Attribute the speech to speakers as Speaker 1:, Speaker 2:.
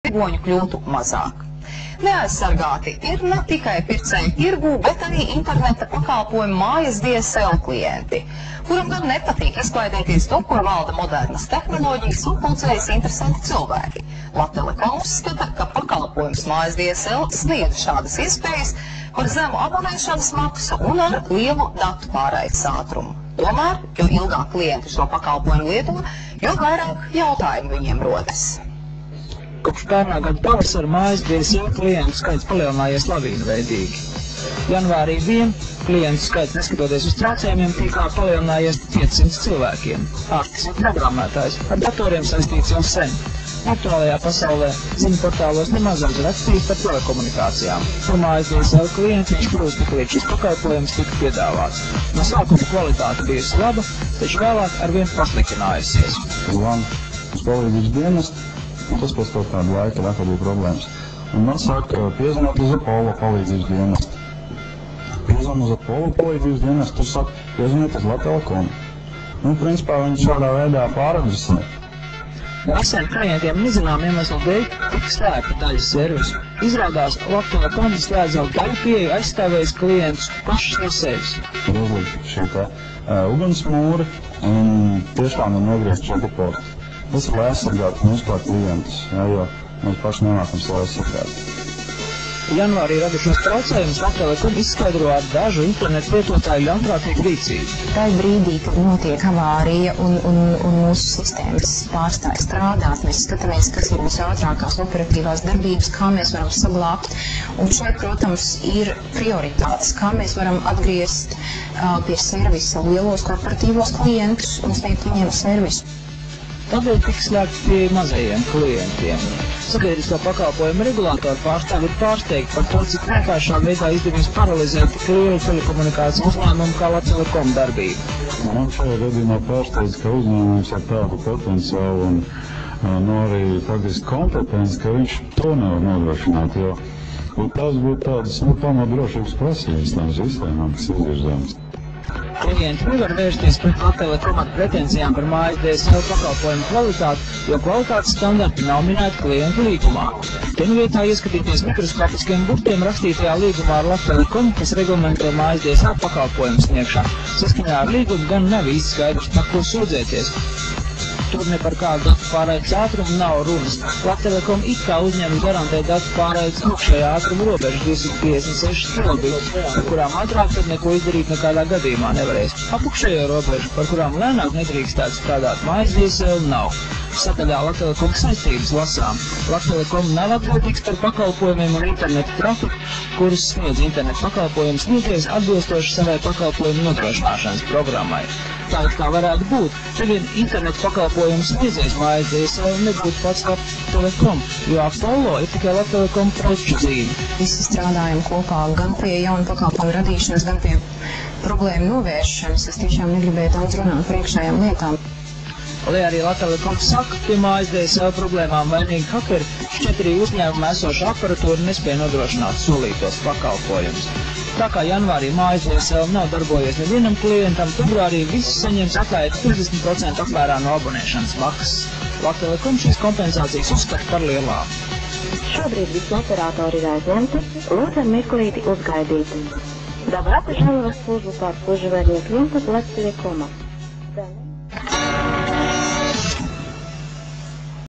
Speaker 1: tirgoņu kļūtu mazāk. Neaizsargāti ir ne tikai pircēju tirgū, bet arī interneta pakalpojumu mājas DSL klienti, kuram gan nepatīk izklaidēties to, kur valda modernas tehnoloģijas un pulcējas interesanti cilvēki. Latelekom uzskata, ka pakalpojums mājas DSL sniedz šādas iespējas par zemu abonēšanas maksu un ar lielu datu pārraides ātrumu. Tomēr, jo ilgāk klienti šo pakalpojumu lieto, jo vairāk jautājumu viņiem rodas.
Speaker 2: Kopš pērnā gada pavasara mājas DSL klientu skaits palielinājies lavīnveidīgi. Janvārī vien klientu skaits, neskatoties uz traucējumiem, tikā palielinājies 500 cilvēkiem. Artis ir programmētājs, ar datoriem saistīts jau sen. Aktuālajā pasaulē ziņu portālos nemazums rakstīts par telekomunikācijām. Par mājas DSL klientu viņš kļūst, ka līdz šis pakalpojums tika piedāvāts. No sākuma kvalitāte bijusi laba, taču vēlāk arvien pasliktinājusies.
Speaker 3: Uz palīdzības dienestu, un tas pēc kaut kādu laiku bija problēmas. Un man saka, piezvanot uz Apollo palīdzības dienestu. Piezvanot uz Apollo palīdzības dienestu, tur saka, piezvanot uz Latelekom. Un, principā, viņi šādā veidā pāradresē.
Speaker 2: Nesen klientiem nezinām iemeslu dēļ tika slēgta daļas servisu. Izrādās, Latelekom slēdz jau daļu pieeju aizstāvējis klientus pašas no sevis.
Speaker 3: Tur uzlikt šī te ugunsmūri un tiešām ir nogriezt šo portu. Tas ir, lai aizsargātu mūsu kā klientus, jo mēs paši nenākam savu aizsargāt.
Speaker 2: Janvārī radušos traucējumus Latelekom izskaidro ar dažu internetu lietotāju ļaunprātīgu rīcību.
Speaker 4: Tā brīdī, kad notiek avārija un mūsu sistēmas pārstāj strādāt, mēs skatāmies, kas ir visātrākās operatīvās darbības, kā mēs varam saglābt. Un šeit, protams, ir prioritātes, kā mēs varam atgriezt pie servisa lielos korporatīvos klientus un sniegt viņiem servisu.
Speaker 2: Tādēļ tika slēgts pie mazajiem klientiem. Sabiedrisko pakalpojumu regulātoru pārstāvi ir pārsteigti par to, cik vienkāršā veidā izdevies paralizēt tik lielu telekomunikāciju uzņēmumu kā Latelekom darbību.
Speaker 3: Man šajā gadījumā pārsteidz, ka uzņēmums ar tādu potenciālu un arī faktiski kompetenci, ka viņš to nevar nodrošināt, jo tas būtu tādas pamatdrošības prasības tām sistēmām, kas izvirzāmas.
Speaker 2: Klienti nevar vērsties pret Latelekom ar pretenzijām par mājas DSL pakalpojumu kvalitāti, jo kvalitātes standarti nav minēti klientu līgumā. Te nu vietā ieskatīties mikroskopiskiem burtiem rakstītajā līgumā ar Latelekom, kas reglamentē mājas DSL pakalpojumu sniegšanu. Saskaņā ar līgumu gan nav īsti skaidrs, par ko sūdzēties. Tur ne par kādu datu pārraides ātrumu nav runas. Latelekom it kā uzņēmums garantē datu pārraides augšējā ātruma robežu 256 kilobits, par kurām ātrāk tad neko izdarīt nekādā gadījumā nevarēs. Apakšējo robežu, par kurām lēnāk nedrīkstētu strādāt mājas DSL, nav. Sadaļā Latelekom saistības lasām. Latelekom nav atbildīgs par pakalpojumiem un internetu trafiku, kurus sniedz internetu pakalpojumu sniedzējs atbilstoši savai pakalpojumu nodrošināšanas programmai. Tātad kā varētu būt, te vien internetu pakalpojumu sniedzējs mājas DSL nebūtu pats Latelekom, jo Apollo ir tikai Latelekom preču zīme.
Speaker 4: Visi strādājam kopā gan pie jaunu pakalpojumu radīšanas, gan pie problēmu novēršanas. Es tiešām negribēju daudz runāt par iekšējām lietām.
Speaker 2: Lai arī Latelekom saka, pie mājas DSL problēmām vainīgi hakeri, šķiet arī uzņēmuma esoša aparatūra nespēja nodrošināt solītos pakalpojumus. Tā kā janvārī mājas DSL nav darbojies nevienam klientam, februārī visi saņems atlaidi 50% apmērā no abonēšanas maksas. Latelekom šīs kompensācijas uzskata par lielām.
Speaker 5: Šobrīd visi operatori ir aizņemti, lūdzam mirklīti uzgaidīt. Добра пожаловать в службу по обслуживанию клиентов Latelekom.